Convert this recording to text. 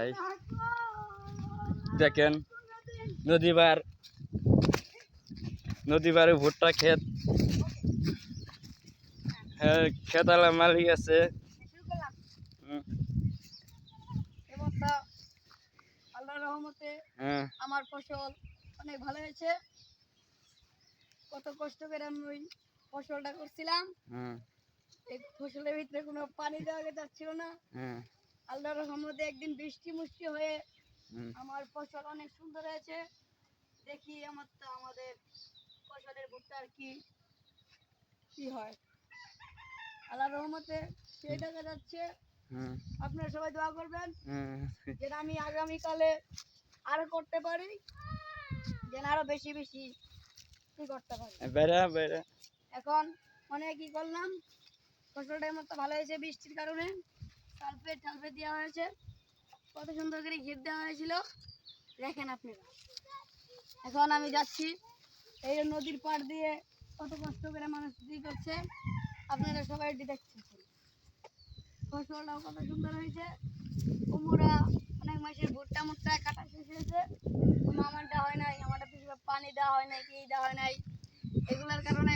এই দেখেন নদীবারে ভুট্টা ক্ষেত, হ্যাঁ খেতালা মালিক আছে। আল্লাহর রহমতে হ্যাঁ আমার ফসল অনেক ভালো হয়েছে। কত কষ্ট করে আমি ওই ফসলটা করছিলাম, এই ফসলের ভিতরে কোনো পানি দেওয়া যাচ্ছিল না। আল্লাহর রহমতে একদিন বৃষ্টি মুষ্টি হয়ে আমার ফসল অনেক সুন্দর হয়েছে। দেখি আমাদের ফসলের ভুট্টার কি হয়। আল্লাহর রহমতে সেই দেখা যাচ্ছে। আপনারা সবাই দোয়া করবেন যেন আমি আগামীকালে আরো করতে পারি, যেন আরো বেশি বেশি কি করতে পারি। এখন অনেক কি করলাম, ফসলটার মতো ভালো হয়েছে বৃষ্টির কারণে। সালফেট দেওয়া হয়েছে, কত সুন্দর করে ঘির দেওয়া হয়েছিল দেখেন আপনারা। এখন আমি যাচ্ছি এই নদীর পাড় দিয়ে, কত কষ্ট করে মানুষ করছে, আপনারা সবাই দেখছেন। ফসলটাও কত সুন্দর হয়েছে। কুমড়া অনেক মাসের ভুট্টা মুট্টা কাটা শেষ হয়েছে, আমারটা হয় নাই, আমারটা বেশিরভাগ পানি দেওয়া হয় নাই, কি দেওয়া হয় নাই, এগুলোর কারণে